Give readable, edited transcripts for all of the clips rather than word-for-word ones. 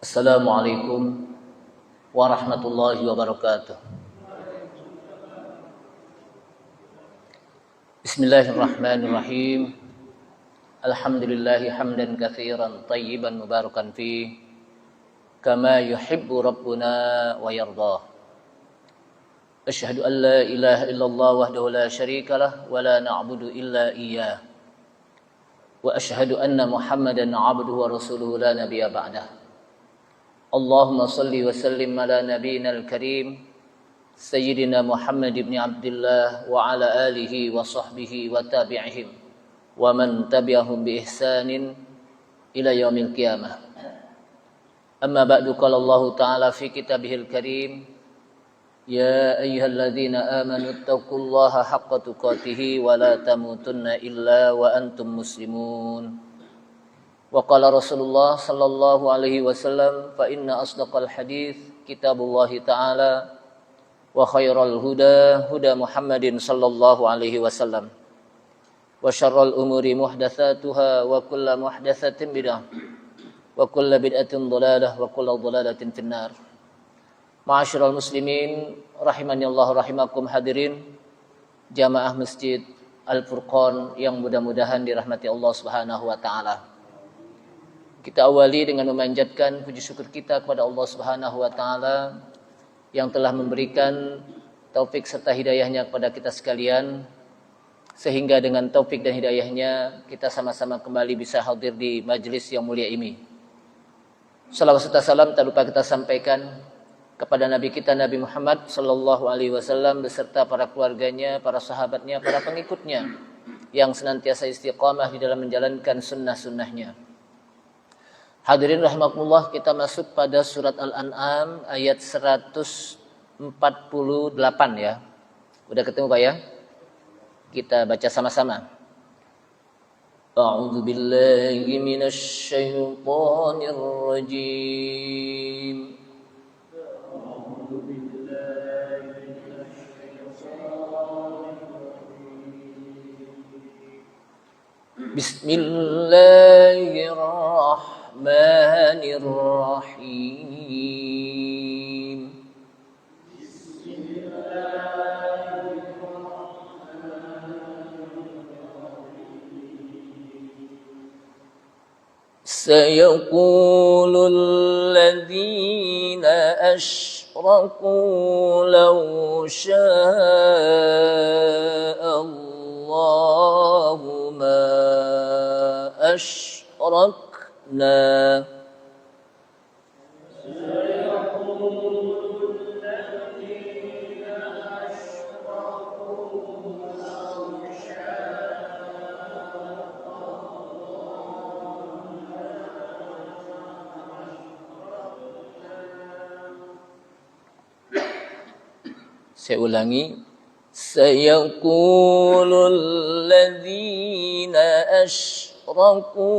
Assalamualaikum warahmatullahi wabarakatuh. Bismillahirrahmanirrahim. Alhamdulillahi hamdan katsiran tayyiban mubarakan fi kama yuhibbu rabbuna wa yardah. Asyhadu an la ilaha illallah wahdahu la syarikalah wa la na'budu illa iyyah. Wa asyhadu anna Muhammadan 'abduhu wa rasuluhu la nabiyya ba'dah. Allahumma salli wa sallim ala nabiyyina al-karim Sayyidina Muhammad ibn Abdullah wa ala alihi wa sahbihi wa tabi'ihim wa man tabi'ahum bi ihsanin ila yaumil qiyamah. Amma ba'du, qala Allah ta'ala fi kitabihil karim, ya ayyuhalladzina amanu taqullaha haqqa tuqatih wa la tamutunna illa wa antum muslimun. Wa qala Rasulullah sallallahu alaihi wasallam, fa inna asdaqal hadits kitabullah ta'ala wa khairal huda huda Muhammadin sallallahu alaihi wasallam wa syarral umuri muhdatsatuha wa kullu muhdatsatin bid'ah wa kullu bid'atin dhalalah wa kullu dhalalatin finnar. Ma'asyiral muslimin rahimani Allah rahimakum, hadirin jamaah Masjid Al-Furqan yang mudah-mudahan dirahmati Allah Subhanahu wa taala. Kita awali dengan memanjatkan puji syukur kita kepada Allah Subhanahu wa taala yang telah memberikan taufik serta hidayahnya kepada kita sekalian, sehingga dengan taufik dan hidayahnya kita sama-sama kembali bisa hadir di majlis yang mulia ini. Salawat serta salam tak lupa kita sampaikan kepada Nabi kita Nabi Muhammad sallallahu alaihi wasallam beserta para keluarganya, para sahabatnya, para pengikutnya yang senantiasa istiqamah di dalam menjalankan sunnah-sunnahnya. Hadirin rahimakumullah, kita masuk pada surat Al-An'am ayat 148 ya. Udah ketemu Pak ya? Kita baca sama-sama. A'udzu billahi minasy syaithanir rajim. Bismillahirrahmanirrahim. Sayaqulul ladzina asyraku law sya'allahu ma asyrakna. Saya ulangi. Sayaqulul ladzina asyraku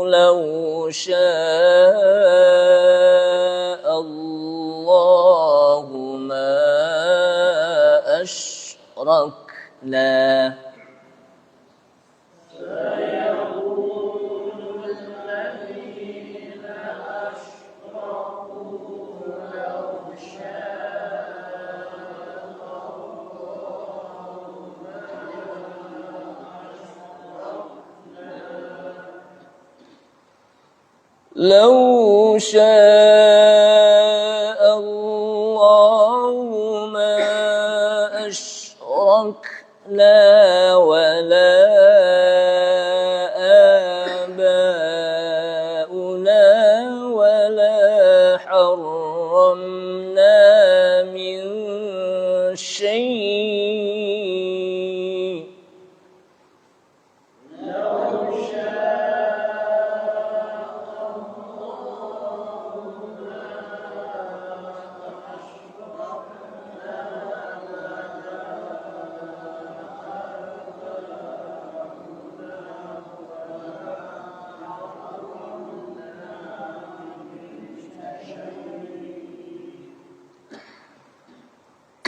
law sya'allahu ma asyrakna. Law sya'allahu ma asyrakna wa la abauna wa la harramna min syai'.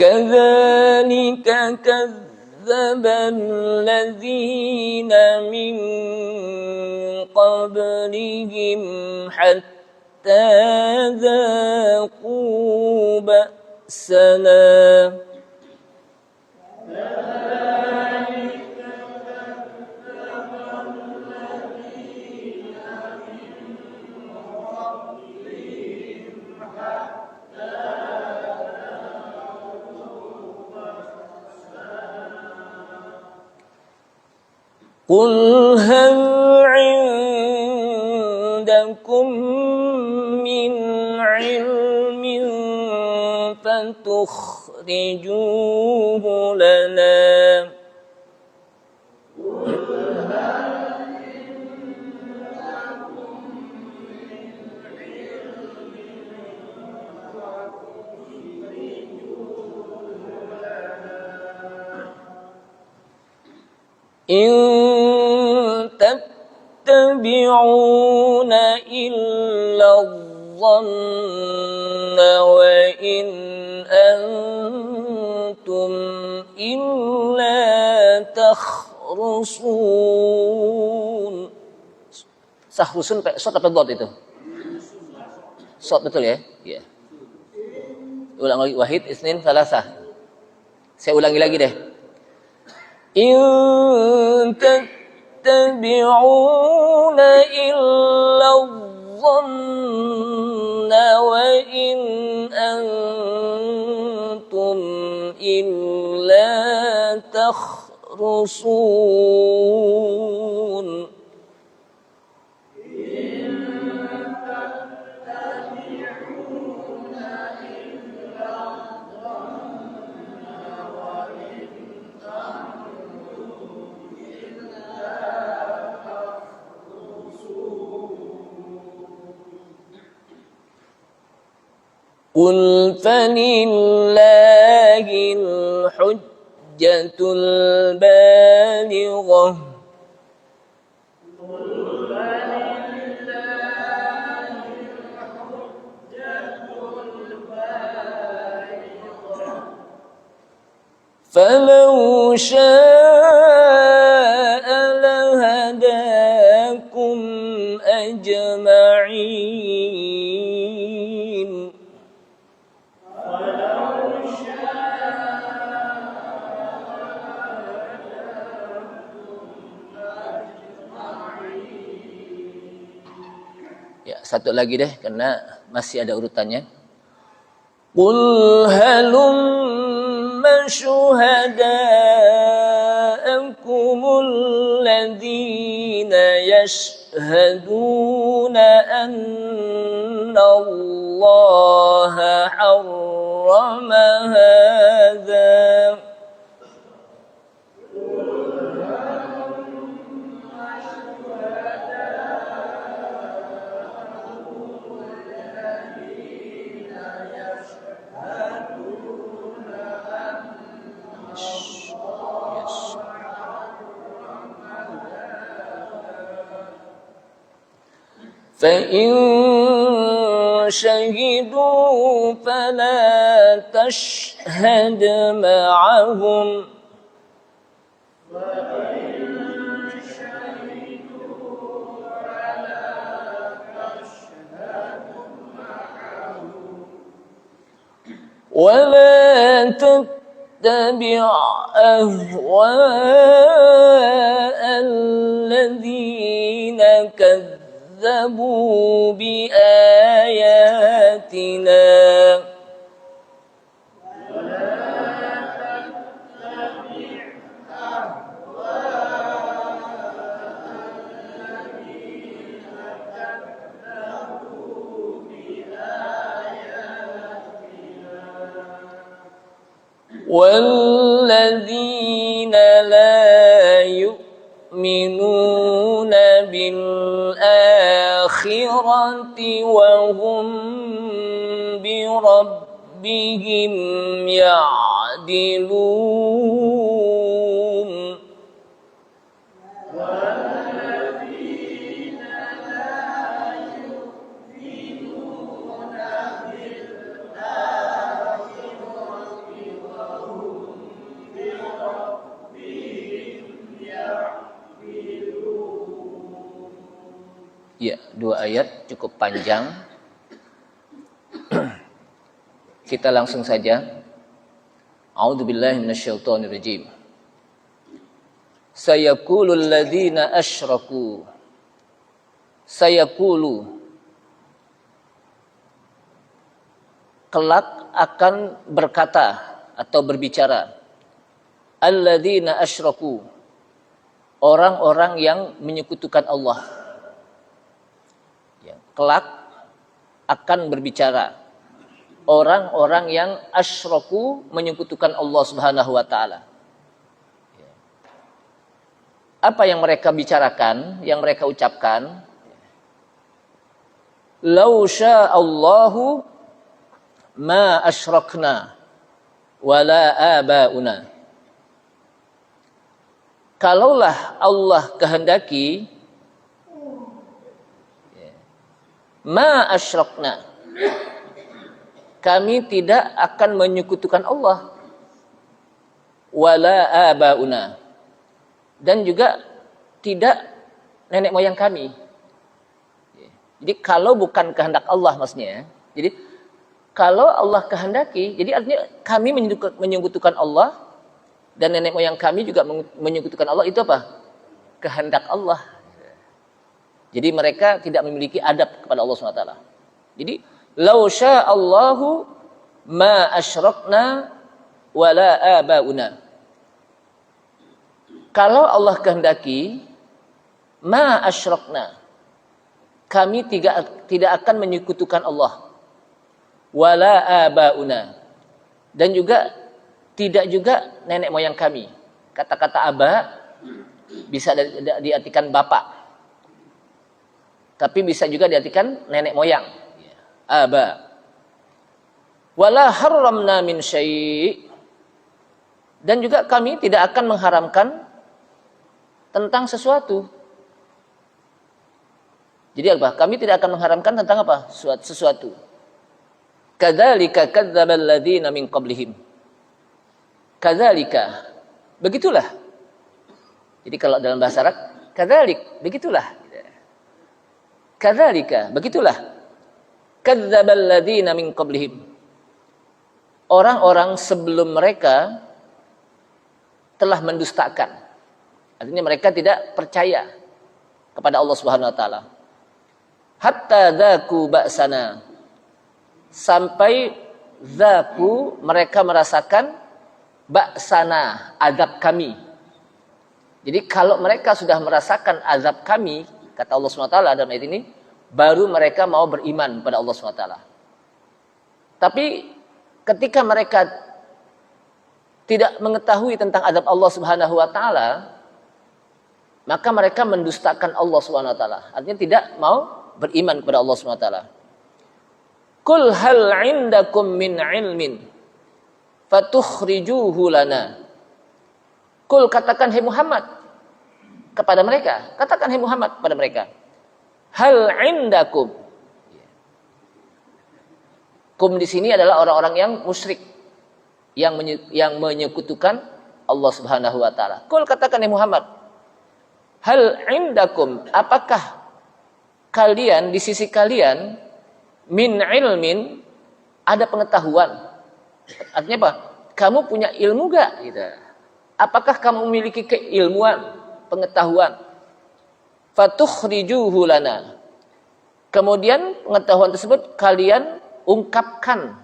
كذلك كذب الذين من قبلهم حتى ذاقوا بأسنا قل هل عندكم من علم فتخرجوه لنا إن تتبعون إلا الظن وإن أنتم إلا تخرصون. Sahrusun shot apa dot itu? Shot betul ya? Iya. Ulang lagi, wahid, isnin, salasah. Saya ulangi lagi deh. In tattabi'una illa dhanna wa in antum illa takhrusun. قل فلله الحجة البالغة فلو شاء لهداكم أجمعين. Ya, satu lagi deh karena masih ada urutannya. Qul halumma syuhada'akumul ladzina yashhaduna anna Allaha harrama hadza. فإن شهدوا فلا تشهد معهم ولا تتبع أهواء الذين كذبوا بآياتنا والذين لا يؤمنون بالآخرة وهم بربهم يعدلون. Ya, dua ayat cukup panjang Kita langsung saja. A'udzubillahi minasyaitonirrajim. Sayaqulul ladzina asyraku. Sayaqulu. Kelak akan berkata atau berbicara. Alladzina asyraku. Orang-orang yang menyekutukan Allah. Ya, kelak akan berbicara. Orang-orang yang asyraku menyekutukan Allah Subhanahu wa taala. Apa yang mereka bicarakan, yang mereka ucapkan? Lau sya'allahu ma asyrakna wala abauna. Kalaulah Allah kehendaki, ma asyrakna, kami tidak akan menyekutukan Allah, wala abauna, dan juga tidak nenek moyang kami. Jadi kalau bukan kehendak Allah maksudnya. Jadi kalau Allah kehendaki, jadi artinya kami menyekutukan Allah dan nenek moyang kami juga menyekutukan Allah, itu apa? Kehendak Allah. Jadi mereka tidak memiliki adab kepada Allah SWT. Jadi lau sya'allahu ma asyrakna wala abauna. Kalau Allah kehendaki, ma asyrakna, kami tidak akan menyekutukan Allah, wala abauna, dan juga tidak juga nenek moyang kami. Kata-kata aba bisa diartikan bapak, tapi bisa juga diartikan nenek moyang. Aba. Wala harramna min syai', dan juga kami tidak akan mengharamkan tentang sesuatu. Jadi apa? Kami tidak akan mengharamkan tentang apa? Sesuatu. Kadzalika kadzdzabal ladzina min qablihim. Kadzalika, begitulah. Jadi kalau dalam bahasa Arab, kadzalik, begitulah. Kadzalika, begitulah. Kadzdzabal ladzina min qablihim. Orang-orang sebelum mereka telah mendustakan. Artinya mereka tidak percaya kepada Allah Subhanahu wa taala. Hatta dzaku ba'sana. Sampai dzaku, mereka merasakan ba'sana, azab kami. Jadi kalau mereka sudah merasakan azab kami, kata Allah Subhanahu wa taala dalam ayat ini, baru mereka mau beriman pada Allah Subhanahu wa taala. Tapi ketika mereka tidak mengetahui tentang azab Allah Subhanahu wa taala, maka mereka mendustakan Allah Subhanahu wa taala. Artinya tidak mau beriman kepada Allah Subhanahu wa taala. Qul hal 'indakum min 'ilmin fatukhrijuhu lana. Qul, katakan hai Muhammad kepada mereka, katakan hai Muhammad kepada mereka. Hal 'indakum. Kum di sini adalah orang-orang yang musyrik, yang menyekutukan Allah Subhanahu wa taala. Qul, katakan hai Muhammad, hal indakum, apakah kalian, di sisi kalian, min ilmin, ada pengetahuan? Artinya apa? Kamu punya ilmu gak? Gitu. Apakah kamu memiliki keilmuan, pengetahuan? Fatukhrijuhu lana. Kemudian pengetahuan tersebut kalian ungkapkan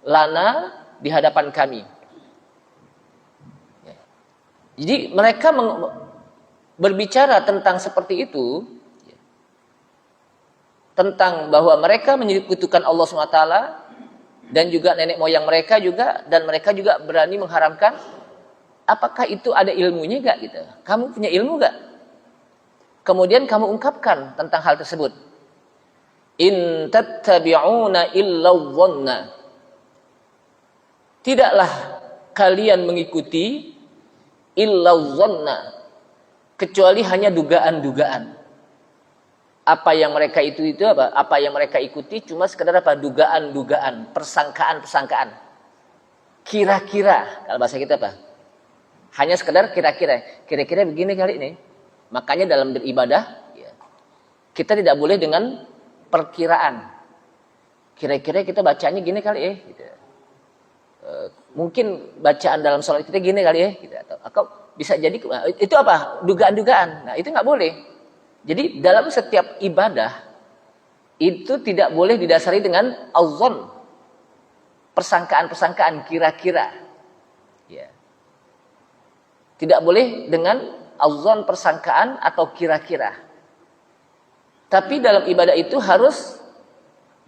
lana di hadapan kami. Jadi mereka berbicara tentang seperti itu, tentang bahwa mereka menyekutukan Allah SWT dan juga nenek moyang mereka juga, dan mereka juga berani mengharamkan. Apakah itu ada ilmunya gak gitu? Kamu punya ilmu gak? Kemudian kamu ungkapkan tentang hal tersebut. In tattabi'una illa dhanna. Tidaklah kalian mengikuti illa dhanna, kecuali hanya dugaan-dugaan. Apa yang mereka itu apa? Apa yang mereka ikuti cuma sekedar apa? Dugaan-dugaan, persangkaan-persangkaan. Kira-kira, kalau bahasa kita apa? Hanya sekedar kira-kira. Kira-kira begini kali ini. Makanya dalam beribadah, ya, kita tidak boleh dengan perkiraan. Kira-kira kita bacanya gini kali gitu. Mungkin bacaan dalam sholat kita gini kali ya, gitu. Atau bisa jadi itu apa? Dugaan-dugaan. Nah, itu nggak boleh. Jadi dalam setiap ibadah itu tidak boleh didasari dengan audzon, persangkaan-persangkaan kira-kira. Ya. Tidak boleh dengan audzon, persangkaan atau kira-kira. Tapi dalam ibadah itu harus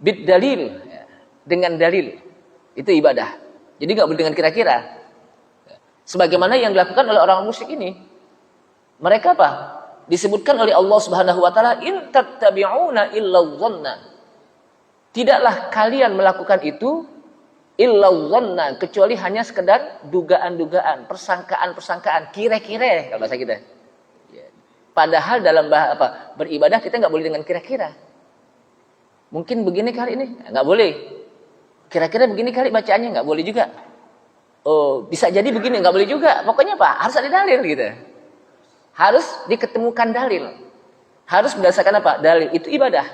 bid dalil, ya. Dengan dalil. Itu ibadah. Jadi nggak boleh dengan kira-kira. Sebagaimana yang dilakukan oleh orang musyrik ini. Mereka apa? Disebutkan oleh Allah Subhanahu wa taala, in tattabi'una illa dhanna. Tidaklah kalian melakukan itu illa dhanna, kecuali hanya sekedar dugaan-dugaan, persangkaan-persangkaan, kira-kira kalau bahasa kita. Padahal dalam beribadah kita nggak boleh dengan kira-kira. Mungkin begini kali ini, nggak boleh. Kira-kira begini kali bacaannya, nggak boleh juga. Oh, bisa jadi begini, nggak boleh juga. Pokoknya apa? Harus ada dalil gitu. Harus diketemukan dalil. Harus berdasarkan apa? Dalil. Itu ibadah.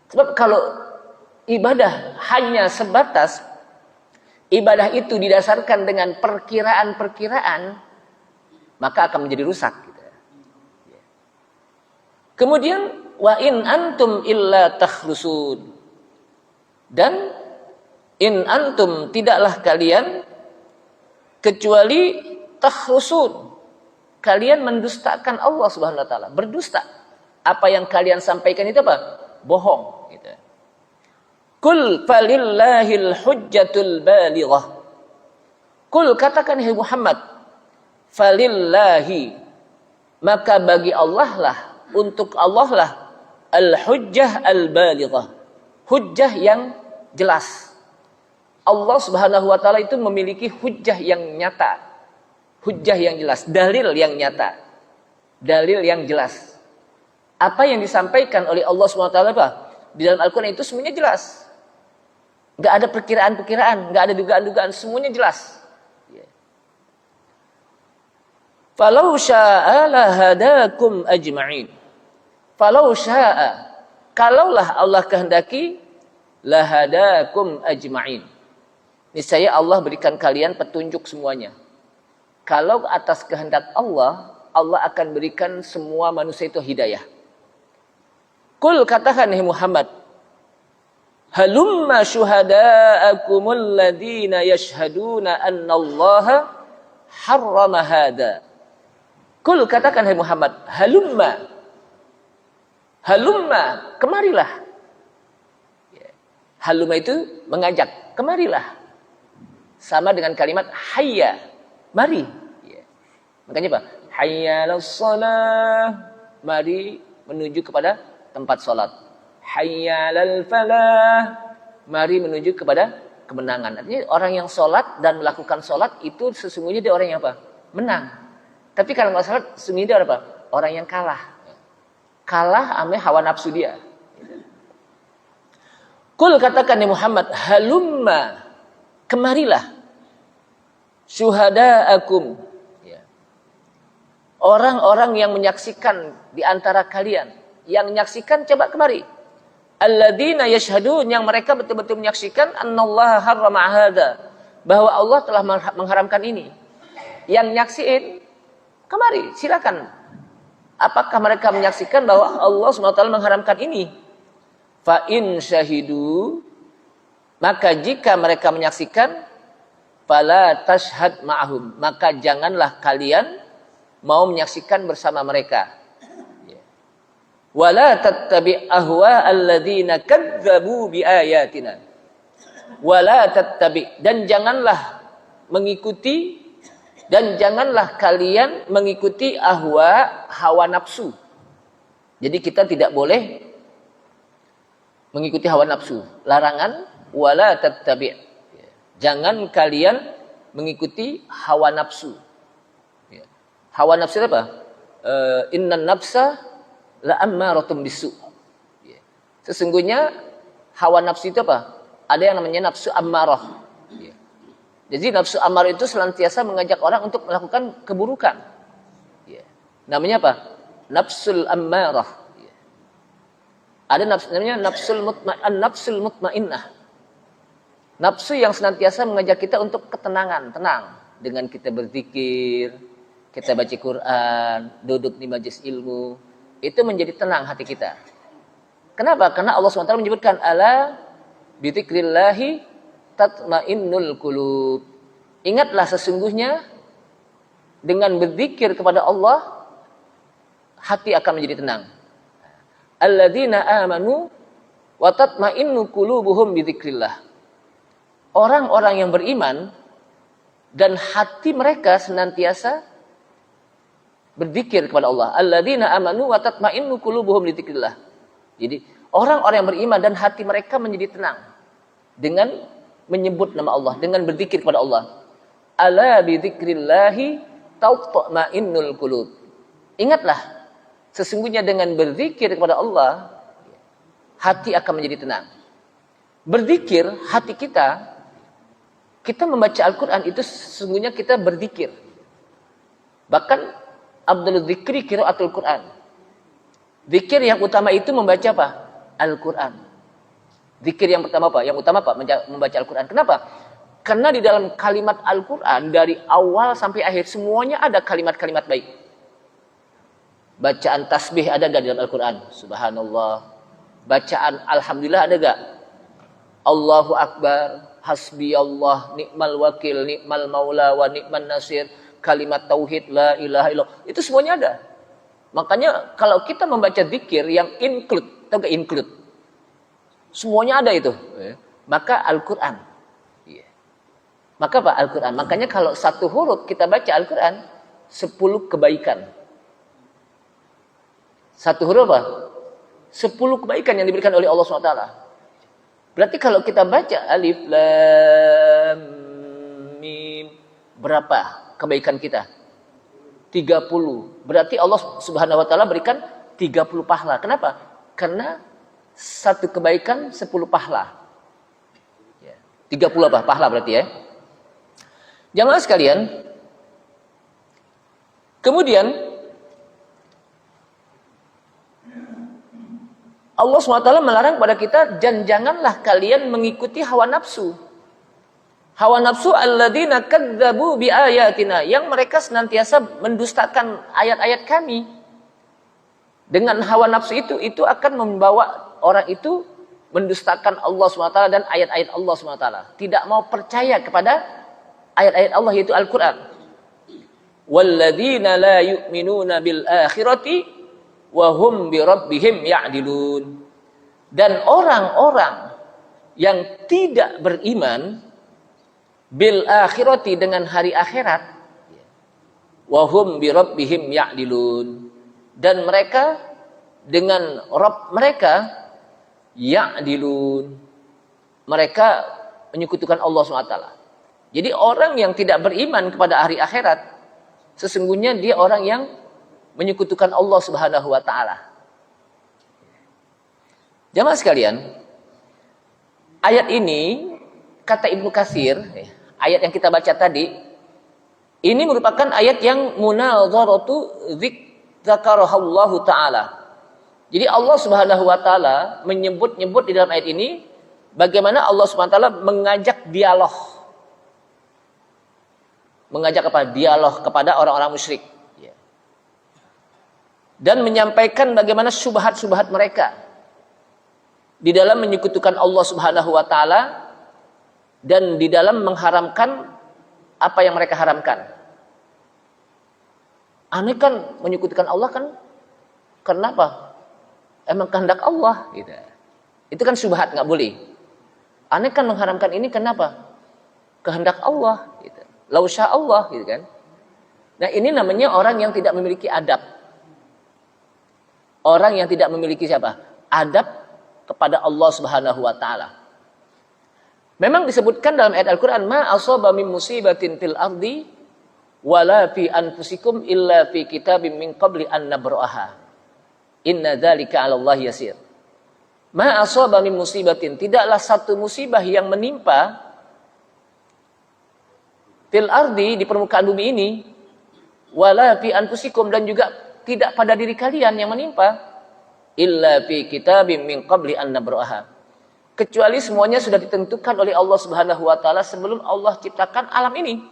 Sebab kalau ibadah hanya sebatas ibadah itu didasarkan dengan perkiraan-perkiraan, maka akan menjadi rusak. Gitu. Kemudian wa in antum illa takhrusun. Dan in antum, tidaklah kalian kecuali takhrusun, kalian mendustakan Allah Subhanahu wa taala, berdusta. Apa yang kalian sampaikan itu apa? Bohong gitu. Kul falillahil hujjatul balighah. Kul, katakan hai Muhammad, falillahi, maka bagi Allah lah, untuk Allah lah, al hujjah al balighah, hujjah yang jelas. Allah Subhanahu wa taala itu memiliki hujjah yang nyata, hujjah yang jelas, dalil yang nyata, dalil yang jelas. Apa yang disampaikan oleh Allah Subhanahu wa taala apa? Di dalam Al-Qur'an itu semuanya jelas. Enggak ada perkiraan-perkiraan, enggak ada dugaan-dugaan, semuanya jelas. Falau syaa'a lahadakum ajma'in. Falau syaa'a, kalaulah Allah kehendaki, lahadakum ajma'in. Niscaya Allah berikan kalian petunjuk semuanya. Kalau atas kehendak Allah, Allah akan berikan semua manusia itu hidayah. Kul, katakan hai Muhammad, halumma syuhada'akumul ladhina yashhaduna anna Allaha harrama hadha. Kul, katakan hai Muhammad, halumma, halumma, kemarilah. Halumma itu mengajak, kemarilah. Sama dengan kalimat hayya, mari. Makanya apa? Hayya 'alas shalah, mari menuju kepada tempat salat. Hayya 'alal falah, mari menuju kepada kemenangan. Artinya orang yang salat dan melakukan salat itu sesungguhnya dia orang yang apa? Menang. Tapi kalau nggak salat, sesungguhnya dia apa? Orang yang kalah. Kalah ame hawa nafsu dia. Kul, katakan ya Muhammad, halumma, kemarilah, syuhada'akum, ya. Orang-orang yang menyaksikan di antara kalian, yang menyaksikan coba kemari. Alladzina yashhadun, yang mereka betul-betul menyaksikan annallaha harrama hadza, bahwa Allah telah mengharamkan ini. Yang nyaksiin, kemari, silakan. Apakah mereka menyaksikan bahwa Allah SWT mengharamkan ini? Fa in syahidu, maka jika mereka menyaksikan, fala tashhad ma'ahum, maka janganlah kalian mau menyaksikan bersama mereka. Wala tattabi' ahwa alladzina kadzdzabu biayatina. Wala tattabi', dan janganlah mengikuti, dan janganlah kalian mengikuti ahwa, hawa nafsu. Jadi kita tidak boleh mengikuti hawa nafsu. Larangan wala tattabi'. Jangan kalian mengikuti hawa nafsu. Hawa nafsu apa? Innan nafsa la'ammaratun bisu. Sesungguhnya hawa nafsu itu apa? Ada yang namanya nafsu ammarah. Jadi nafsu ammarah itu senantiasa mengajak orang untuk melakukan keburukan. Namanya apa? Nafsul ammarah. Ada namanya nafsul mutmainnah. Nafsu yang senantiasa mengajak kita untuk ketenangan, tenang. Dengan kita berzikir, kita baca Quran, duduk di majelis ilmu, itu menjadi tenang hati kita. Kenapa? Karena Allah SWT menyebutkan, ala bidzikrillahi tatmainnul qulub. Ingatlah sesungguhnya dengan berzikir kepada Allah, hati akan menjadi tenang. Alladzina amanu wa tatmainnu qulubuhum bidzikrillah. Orang-orang yang beriman dan hati mereka senantiasa berzikir kepada Allah. Alladzina amanu wa tatmainnu qulubuhum bidzikrillah. Jadi, orang-orang yang beriman dan hati mereka menjadi tenang dengan menyebut nama Allah, dengan berzikir kepada Allah. Ala bidzikrillahi tatma'innul qulub. Ingatlah, sesungguhnya dengan berzikir kepada Allah, hati akan menjadi tenang. Berzikir, hati kita membaca Al-Quran itu sesungguhnya kita berzikir. Bahkan Abdul Dzikri qiraatul Quran. Zikir yang utama itu membaca apa? Al-Quran. Zikir yang pertama apa? Yang utama apa? Membaca Al-Quran. Kenapa? Karena di dalam kalimat Al-Quran dari awal sampai akhir semuanya ada kalimat-kalimat baik. Bacaan tasbih ada gak di dalam Al-Quran? Subhanallah. Bacaan Alhamdulillah ada gak? Allahu Akbar. Hasbi Allah, ni'mal wakil, ni'mal maula, wa ni'man nasir, kalimat tauhid, la ilaha illallah. Itu semuanya ada. Makanya kalau kita membaca zikir yang include, atau gak include? Semuanya ada itu. Maka Al-Quran. Maka apa? Al-Quran. Makanya kalau satu huruf kita baca Al-Quran, 10 kebaikan. Satu huruf apa? 10 kebaikan yang diberikan oleh Allah SWT. Berarti kalau kita baca alif lam mim, berapa kebaikan kita? 30. Berarti Allah Subhanahu wa taala berikan 30 pahala. Kenapa? Karena satu kebaikan 10 pahala. 30 apa? Pahala berarti ya. Jamaah sekalian. Kemudian Allah SWT melarang kepada kita, dan janganlah kalian mengikuti hawa nafsu. Hawa nafsu alladzina kadzabu bi ayatina, yang mereka senantiasa mendustakan ayat-ayat kami. Dengan hawa nafsu itu akan membawa orang itu mendustakan Allah SWT dan ayat-ayat Allah SWT. Tidak mau percaya kepada ayat-ayat Allah, yaitu Al-Quran. Walladzina la yu'minuna bil akhirati wahum bi rabbihim ya'dilun. Dan orang-orang yang tidak beriman bil akhirati, dengan hari akhirat, wahum bi rabbihim ya'dilun, dan mereka dengan Rabb mereka ya'dilun, mereka menyekutukan Allah SWT. Jadi orang yang tidak beriman kepada hari akhirat, sesungguhnya dia orang yang menyekutukan Allah Subhanahu wa taala. Jamaah sekalian, ayat ini kata Ibnu Katsir, ayat yang kita baca tadi, ini merupakan ayat yang munadharatu dzakarahallahu taala. Jadi Allah Subhanahu wa taala menyebut-nyebut di dalam ayat ini bagaimana Allah Subhanahu wa taala mengajak dialog. Mengajak apa? Dialog kepada orang-orang musyrik. Dan menyampaikan bagaimana syubhat-syubhat mereka di dalam menyekutukan Allah Subhanahu wa taala dan di dalam mengharamkan apa yang mereka haramkan. Aneh kan menyekutukan Allah kan kenapa? Emang kehendak Allah gitu. Itu kan syubhat, enggak boleh. Aneh kan mengharamkan ini kenapa? Kehendak Allah gitu. Lausya Allah gitu kan. Nah, ini namanya orang yang tidak memiliki adab. Orang yang tidak memiliki siapa? Adab kepada Allah Subhanahu wa taala. Memang disebutkan dalam ayat Al-Qur'an, ma asaba min musibatin fil ardi wala fi anfusikum illa fi kitabim min qabli an nabra'aha. Inna dzalika 'ala Allah yasir. Ma asaba min musibatin, tidaklah satu musibah yang menimpa fil ardi, di permukaan bumi ini, wala fi anfusikum, dan juga tidak pada diri kalian yang menimpa, illa fi kitabim min qabli an nabra'aha, Kecuali semuanya sudah ditentukan oleh Allah Subhanahu wa taala sebelum Allah ciptakan alam ini.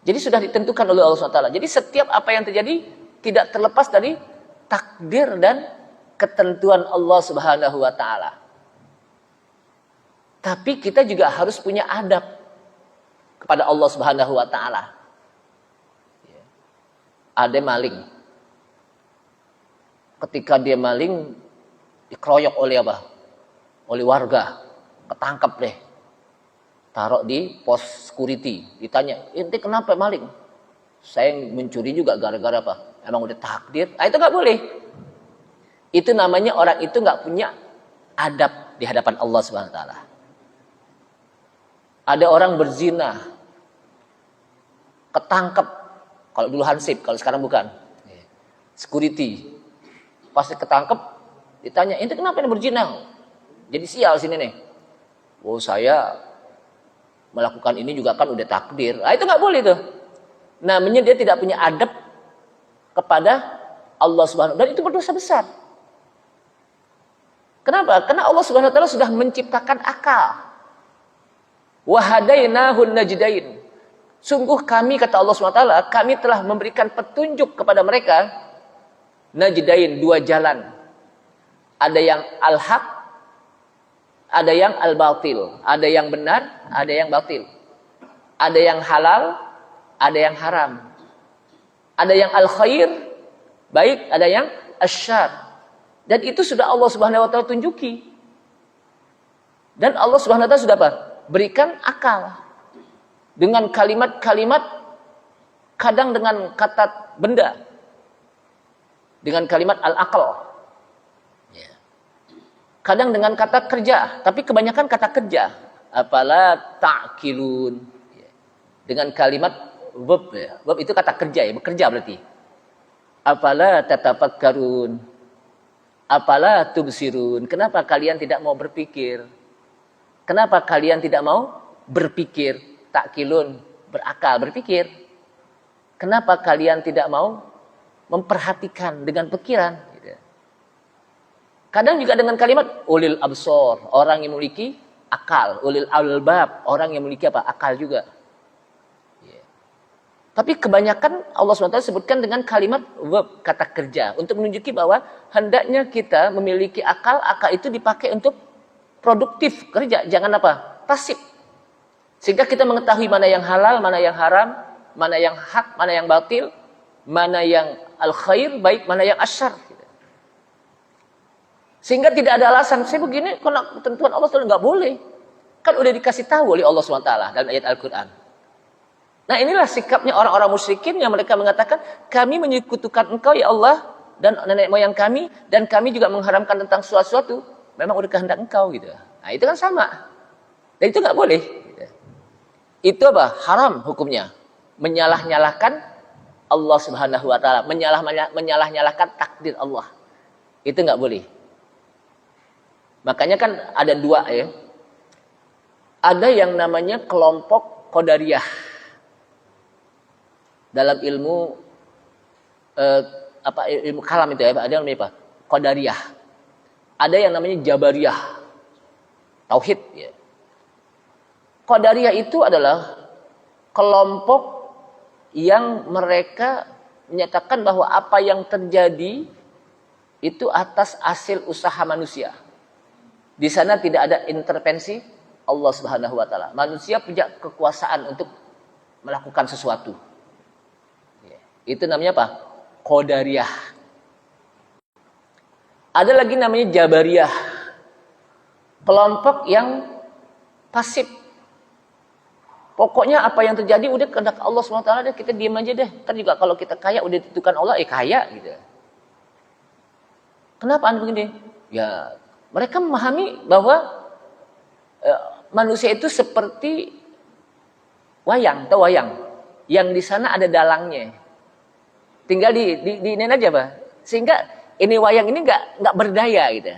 Jadi sudah ditentukan oleh Allah Subhanahu wa taala. Jadi setiap apa yang terjadi tidak terlepas dari takdir dan ketentuan Allah Subhanahu wa taala. Tapi kita juga harus punya adab kepada Allah Subhanahu wa taala. Ada maling. Ketika dia maling dikeroyok oleh apa? Oleh warga. Ketangkap deh. Taruh di pos security. Ditanya, "Ente kenapa maling?" "Saya mencuri juga gara-gara apa?" "Emang udah takdir?" Ah, itu nggak boleh. Itu namanya orang itu nggak punya adab di hadapan Allah Subhanahu wa taala. Ada orang berzina. Ketangkep. Kalau dulu hansip, kalau sekarang bukan. Security. Pas ketangkep, ditanya, "Ente kenapa ini berzina?" Jadi sial sini nih. "Oh, saya melakukan ini juga kan udah takdir." Ah, itu nggak boleh tuh. Namanya dia tidak punya adab kepada Allah Subhanahu wa taala, dan itu berdosa besar. Kenapa? Karena Allah Subhanahu wa taala sudah menciptakan akal. Wa hadainahun najdain. Sungguh kami, kata Allah Subhanahu wa taala, kami telah memberikan petunjuk kepada mereka najdain, dua jalan. Ada yang al-haq, ada yang al-batil. Ada yang benar, ada yang batil. Ada yang halal, ada yang haram. Ada yang al-khair, baik, ada yang asyar. Dan itu sudah Allah Subhanahu wa taala tunjuki. Dan Allah Subhanahu wa taala sudah apa? Berikan akal. Dengan kalimat-kalimat, kadang dengan kata benda. Dengan kalimat al-aql. Kadang dengan kata kerja, tapi kebanyakan kata kerja. Apala ta'kilun. Dengan kalimat verb, ya. Verb itu kata kerja, ya, bekerja berarti. Apala tatafakkarun. Apala tubsirun. Kenapa kalian tidak mau berpikir? Kenapa kalian tidak mau berpikir? Ta'kilun, berakal, berpikir. Kenapa kalian tidak mau memperhatikan dengan pikiran? Kadang juga dengan kalimat ulil absor, orang yang memiliki akal. Ulil albab, orang yang memiliki apa? Akal juga. Tapi kebanyakan Allah SWT sebutkan dengan kalimat verb, kata kerja. Untuk menunjuki bahwa hendaknya kita memiliki akal. Akal itu dipakai untuk produktif, kerja. Jangan apa? Pasif. Sehingga kita mengetahui mana yang halal, mana yang haram, mana yang hak, mana yang batil, mana yang al-khair, baik, mana yang asyar. Sehingga tidak ada alasan, saya begini, karena ketentuan Allah SWT nggak boleh. Kan udah dikasih tahu oleh Allah SWT dalam ayat Al-Quran. Nah, inilah sikapnya orang-orang musyrikin yang mereka mengatakan, kami menyekutukan engkau ya Allah, dan nenek moyang kami, dan kami juga mengharamkan tentang sesuatu, memang udah kehendak engkau gitu. Nah, itu kan sama. Dan itu nggak boleh. Itu apa? Haram hukumnya. Menyalah-nyalahkan Allah Subhanahu wa taala, menyalah-nyalahkan takdir Allah. Itu nggak boleh. Makanya kan ada dua ya. Ada yang namanya kelompok Qadariyah. Dalam ilmu ilmu kalam itu ya, ada yang namanya apa? Qadariyah. Ada yang namanya Jabariyah. Tauhid ya. Qadariyah itu adalah kelompok yang mereka menyatakan bahwa apa yang terjadi itu atas hasil usaha manusia. Di sana tidak ada intervensi Allah Subhanahu wa taala. Manusia punya kekuasaan untuk melakukan sesuatu. Itu namanya apa? Qadariyah. Ada lagi namanya Jabariyah. Kelompok yang pasif. Pokoknya apa yang terjadi udah kehendak Allah Subhanahu wa taala deh, kita diam aja deh. Kan juga kalau kita kaya udah ditentukan Allah, kaya gitu. Kenapa Anda begini? Ya, mereka memahami bahwa manusia itu seperti wayang, tahu wayang? Yang di sana ada dalangnya. Tinggal di ini aja, Pak. Sehingga ini wayang ini nggak berdaya gitu.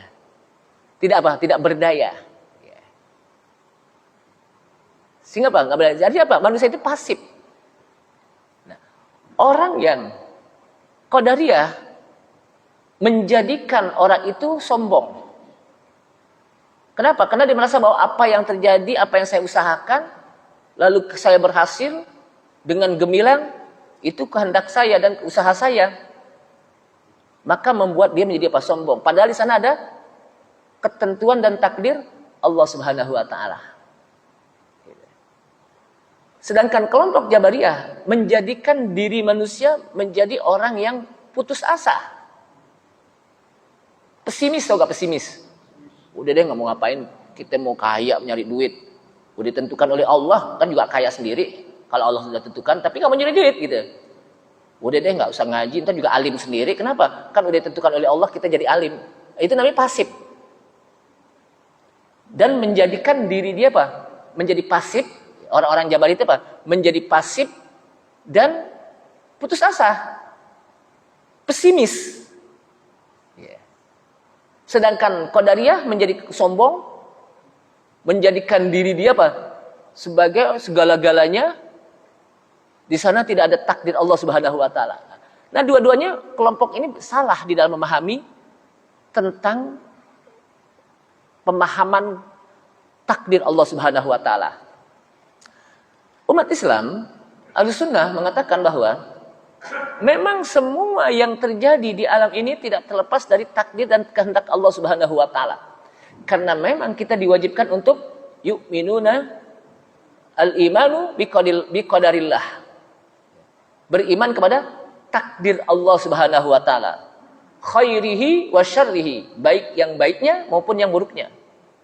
Tidak apa? Tidak berdaya. Sehingga apa? Nggak berdaya. Jadi apa? Manusia itu pasif. Nah, orang yang Qadariyah menjadikan orang itu sombong. Kenapa? Karena dia merasa bahwa apa yang terjadi, apa yang saya usahakan, lalu saya berhasil dengan gemilang, itu kehendak saya dan usaha saya. Maka membuat dia menjadi apa? Sombong. Padahal di sana ada ketentuan dan takdir Allah Subhanahu wa taala. Sedangkan kelompok Jabariyah menjadikan diri manusia menjadi orang yang putus asa. Pesimis, tau gak pesimis? Udah deh nggak mau ngapain, kita mau kaya nyari duit. Udah ditentukan oleh Allah, kan juga kaya sendiri. Kalau Allah sudah tentukan, tapi nggak mau nyari duit gitu. Udah deh nggak usah ngaji, ntar juga alim sendiri. Kenapa? Kan udah ditentukan oleh Allah, kita jadi alim. Itu namanya pasif. Dan menjadikan diri dia apa? Menjadi pasif. Orang-orang Jabar itu apa? Menjadi pasif dan putus asa. Pesimis. Sedangkan Qadariyah menjadi sombong, menjadikan diri dia apa? Sebagai segala-galanya. Di sana tidak ada takdir Allah Subhanahu wa taala. Nah, dua-duanya kelompok ini salah di dalam memahami tentang pemahaman takdir Allah Subhanahu wa taala. Umat Islam Ahlussunnah mengatakan bahwa memang semua yang terjadi di alam ini tidak terlepas dari takdir dan kehendak Allah Subhanahu wa taala. Karena memang kita diwajibkan untuk yu'minuna al-imanu biqadarillah. Beriman kepada takdir Allah Subhanahu wa taala. Khairihi wa syarrihi, baik yang baiknya maupun yang buruknya.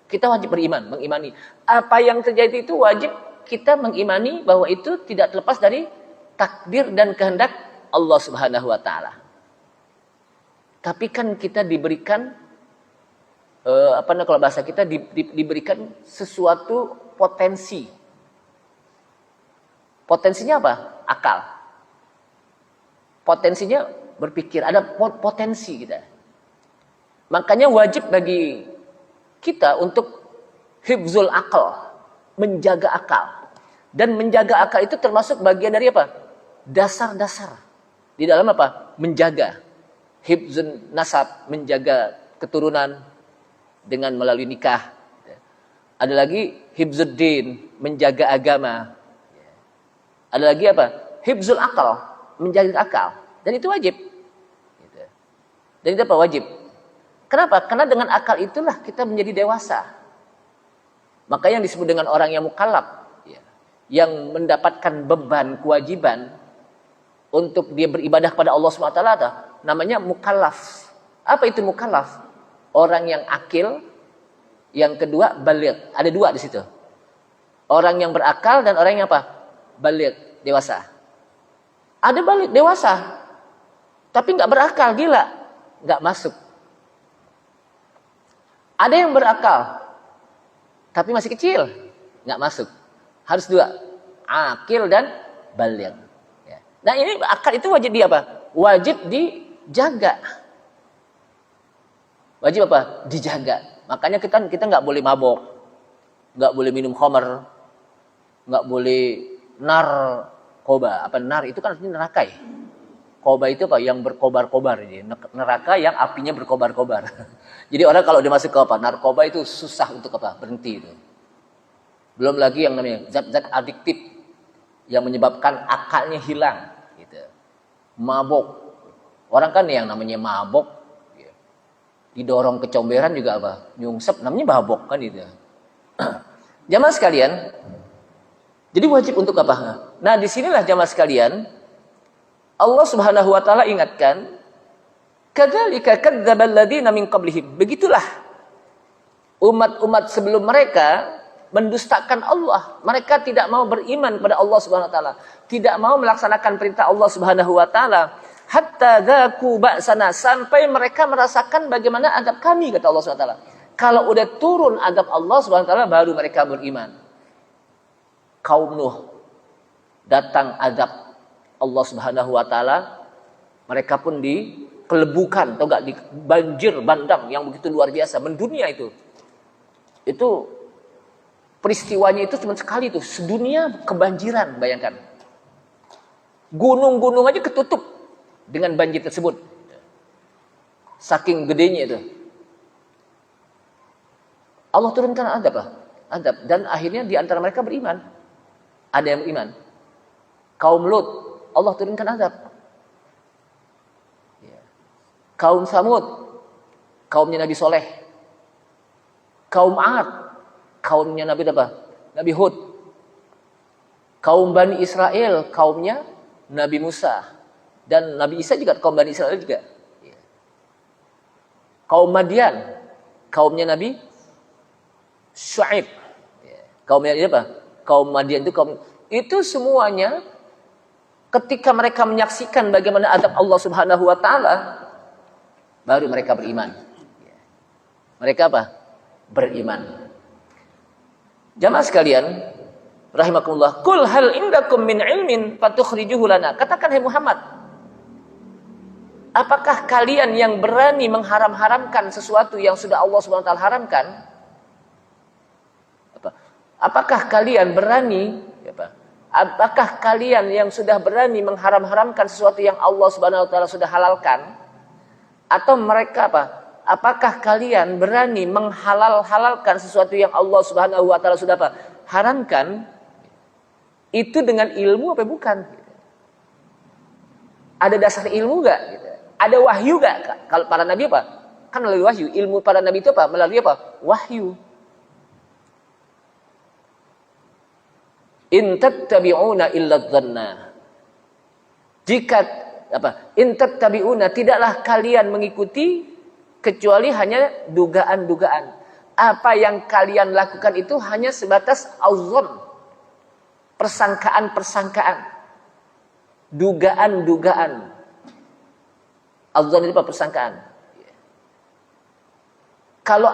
Kita wajib beriman, mengimani. Apa yang terjadi itu wajib kita mengimani bahwa itu tidak terlepas dari takdir dan kehendak Allah Subhanahu wa taala. Tapi kan kita diberikan kalau bahasa kita diberikan sesuatu potensi. Potensinya apa? Akal. Potensinya berpikir, ada potensi kita. Makanya wajib bagi kita untuk hifzul akal, menjaga akal. Dan menjaga akal itu termasuk bagian dari apa? Dasar-dasar. Di dalam apa? Menjaga hifzun nasab, menjaga keturunan dengan melalui nikah. Ada lagi hifzuddin, menjaga agama. Ada lagi apa? Hifzul akal, menjaga akal. Dan itu wajib. Dan itu apa? Wajib. Kenapa? Karena dengan akal itulah kita menjadi dewasa. Maka yang disebut dengan orang yang mukallaf, yang mendapatkan beban, kewajiban untuk dia beribadah kepada Allah SWT, namanya mukallaf. Apa itu mukallaf? Orang yang akil, yang kedua baligh. Ada dua di situ. Orang yang berakal dan orang yang apa? Baligh, dewasa. Ada baligh, dewasa, tapi nggak berakal, gila, nggak masuk. Ada yang berakal, tapi masih kecil, nggak masuk. Harus dua, akil dan baligh. Nah ini akal itu wajib di apa? Wajib dijaga. Wajib apa? Dijaga. Makanya kita nggak boleh mabok, nggak boleh minum khamar, nggak boleh narkoba. Apa nar itu kan artinya neraka ya. Koba itu apa? Yang berkobar-kobar. Neraka yang apinya berkobar-kobar. Jadi orang kalau dia masuk ke apa? Narkoba itu susah untuk apa? Berhenti itu. Belum lagi yang namanya zat-zat adiktif yang menyebabkan akalnya hilang. Gitu. Mabok. Orang kan yang namanya mabok, didorong kecomberan juga apa? Nyungsep, namanya mabok kan itu. Jamaah sekalian, jadi wajib untuk apa? Nah disinilah jamaah sekalian, Allah Subhanahu wa taala ingatkan, kadzalika kadzdzabal ladzina min qablihim. Begitulah umat-umat sebelum mereka mendustakan Allah. Mereka tidak mau beriman kepada Allah Subhanahu wa taala, tidak mau melaksanakan perintah Allah Subhanahu wa taala, hatta dzaku ba'sana, sampai mereka merasakan bagaimana adab kami, kata Allah Subhanahu wa taala. Kalau udah turun adab Allah Subhanahu wa taala baru mereka beriman. Kaum Nuh datang adab Allah Subhanahu wa taala, mereka pun dikelebukan, atau enggak, di banjir bandang yang begitu luar biasa, mendunia itu. Itu peristiwanya itu cuma sekali tuh, sedunia kebanjiran, bayangkan. Gunung-gunung aja ketutup dengan banjir tersebut. Saking gedenya itu. Allah turunkan adab lah. Adab. Dan akhirnya di antara mereka beriman. Ada yang beriman. Kaum Lut, Allah turunkan adab. Kaum Samud, kaumnya Nabi Soleh. Kaum Ad, kaumnya Nabi apa? Nabi Hud. Kaum Bani Israel, kaumnya Nabi Musa. Dan Nabi Isa juga kaum Bani Israel juga. Kaum Madian, kaumnya Nabi Syuaib. Kaumnya apa? Kaum Madian itu kaum itu semuanya ketika mereka menyaksikan bagaimana adab Allah Subhanahu wa taala, baru mereka beriman. Mereka apa? Beriman. Jamaah sekalian, rahimakumullah, qul hal indakum min ilmin fatukhrijuhu lana. Katakan hai Muhammad, apakah kalian yang berani mengharam-haramkan sesuatu yang sudah Allah Subhanahu wa taala haramkan? Apakah kalian berani apakah kalian yang sudah berani mengharam-haramkan sesuatu yang Allah Subhanahu wa taala sudah halalkan? Atau mereka apakah kalian berani menghalal-halalkan sesuatu yang Allah Subhanahu wa taala sudah haramkan? Itu dengan ilmu apa bukan? Ada dasar ilmu enggak? Ada wahyu enggak? Kalau para nabi apa? Kan melalui wahyu. Ilmu para nabi itu apa? Melalui apa? Wahyu. In tattabi'una illa dhanna. Jika in tattabi'una, tidaklah kalian mengikuti kecuali hanya dugaan-dugaan. Apa yang kalian lakukan itu hanya sebatas auzzon, persangkaan-persangkaan, dugaan-dugaan. Auzzon itu apa? Persangkaan. Kalau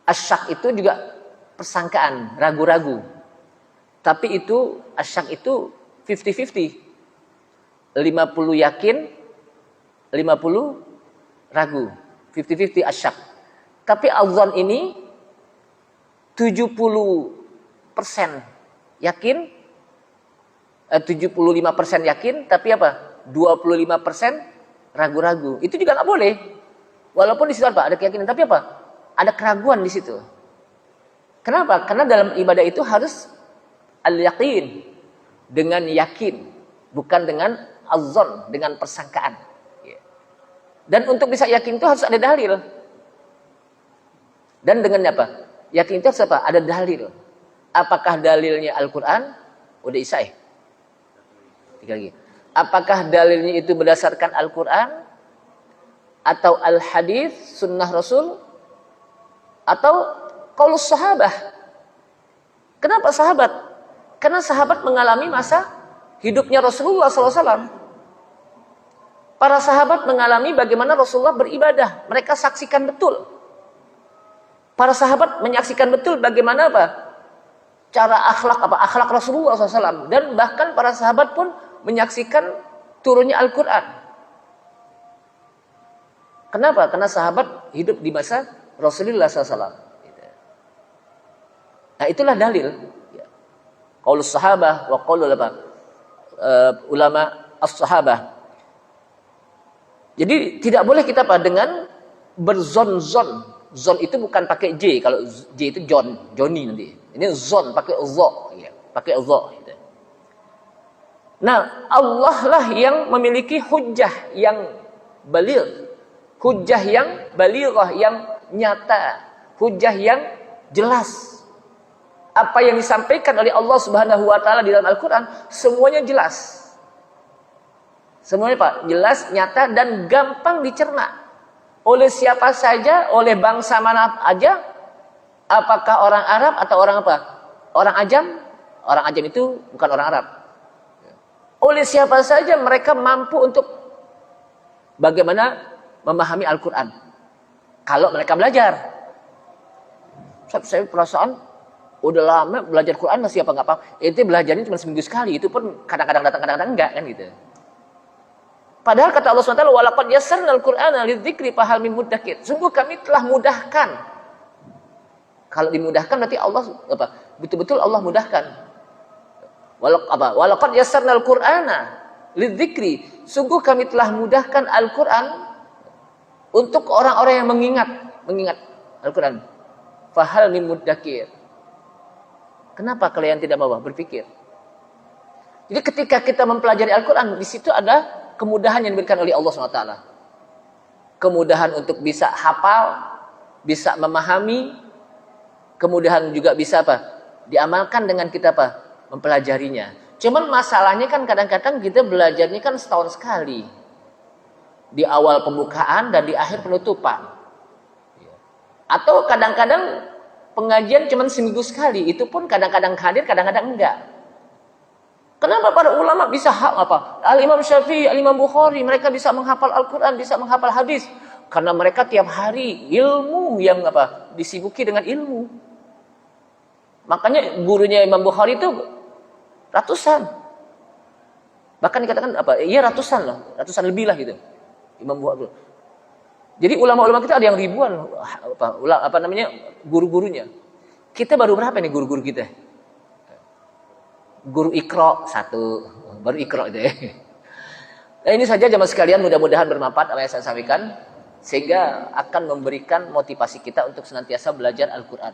asyak itu juga persangkaan, ragu-ragu. Tapi itu asyak itu 50-50. 50 yakin, 50 ragu. 50-50 asyak. Tapi auzzon ini 70% yakin, 75% yakin, tapi apa? 25% ragu-ragu. Itu juga nggak boleh. Walaupun di situ ada keyakinan, tapi apa? Ada keraguan di situ. Kenapa? Karena dalam ibadah itu harus al-yaqin, dengan yakin, bukan dengan azzon, dengan persangkaan. Dan untuk bisa yakin itu harus ada dalil. Dan dengan apa? Yakin itu harus apa? Ada dalil. Apakah dalilnya Al-Quran? Udah isai. Tiga lagi. Apakah dalilnya itu berdasarkan Al-Quran? Atau Al-Hadis, Sunnah Rasul? Atau qaulus sahabah? Kenapa sahabat? Karena sahabat mengalami masa hidupnya Rasulullah SAW. Para sahabat mengalami bagaimana Rasulullah beribadah. Mereka saksikan betul. Para sahabat menyaksikan betul bagaimana cara akhlak Rasulullah SAW. Dan bahkan para sahabat pun menyaksikan turunnya Al-Quran. Kenapa? Karena sahabat hidup di masa Rasulullah SAW. Nah, itulah dalil. Qaulus sahabah wa qaulul ulama as-sahabah. Jadi tidak boleh kita dengan berzon-zon. Zon itu bukan pakai J. Kalau J itu Johnny nanti. Ini zon pakai dha, pakai dha. Nah, Allah lah yang memiliki hujjah yang baligh. Hujjah yang balighah, yang nyata. Hujjah yang jelas. Apa yang disampaikan oleh Allah Subhanahu wa taala di dalam Al-Qur'an semuanya jelas. Semuanya jelas, nyata dan gampang dicerna. Oleh siapa saja, oleh bangsa mana aja, apakah orang Arab atau orang apa? Orang ajam? Orang ajam itu bukan orang Arab. Oleh siapa saja mereka mampu untuk bagaimana memahami Al-Qur'an. Kalau mereka belajar. Saya perasaan udah lama belajar Quran masih apa nggak apa. Itu belajarnya cuma seminggu sekali. Itu pun kadang-kadang datang, kadang-kadang enggak kan gitu. Padahal kata Allah SWT, walaqad yassarnal Qur'ana lidzikri fahal min muddakir. Sungguh kami telah mudahkan. Kalau dimudahkan berarti Allah betul-betul Allah mudahkan. Walaqad yassarnal Qur'ana lidzikri. Sungguh kami telah mudahkan Al-Qur'an untuk orang-orang yang mengingat. Al-Quran. Fahal min muddakir. Kenapa kalian tidak mau berpikir? Jadi ketika kita mempelajari Al-Quran, di situ ada kemudahan yang diberikan oleh Allah SWT. Kemudahan untuk bisa hafal, bisa memahami, kemudahan juga bisa apa? Diamalkan dengan kita apa? Mempelajarinya. Cuman masalahnya kan kadang-kadang kita belajarnya kan setahun sekali. Di awal pembukaan dan di akhir penutupan. Atau kadang-kadang pengajian cuma seminggu sekali. Itu pun kadang-kadang hadir, kadang-kadang enggak. Kenapa para ulama bisa apa? Al-Imam Syafi'i, Al-Imam Bukhari, mereka bisa menghafal Al-Quran, bisa menghafal hadis. Karena mereka tiap hari ilmu yang apa? Disibuki dengan ilmu. Makanya gurunya Imam Bukhari itu ratusan. Bahkan dikatakan apa? Iya ratusan lah, ratusan lebih lah gitu. Imam Bukhari. Jadi ulama-ulama kita ada yang ribuan apa namanya guru-gurunya. Kita baru berapa nih guru-guru kita? Guru Iqra satu, baru Iqra itu ya. Nah ini saja jamaah sekalian, mudah-mudahan bermanfaat apa yang saya sampaikan sehingga akan memberikan motivasi kita untuk senantiasa belajar Al-Qur'an.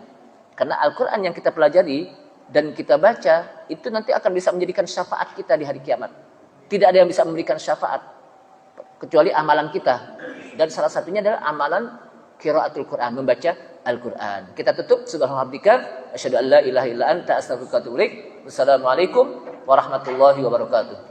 Karena Al-Qur'an yang kita pelajari dan kita baca itu nanti akan bisa menjadikan syafaat kita di hari kiamat. Tidak ada yang bisa memberikan syafaat kecuali amalan kita. Dan salah satunya adalah amalan qiraatul Quran, membaca Al-Quran. Kita tutup subhanallah, asyhadu an la ilaha illa anta astaghfiruka wa atubu ilaik. Wassalamualaikum warahmatullahi wabarakatuh.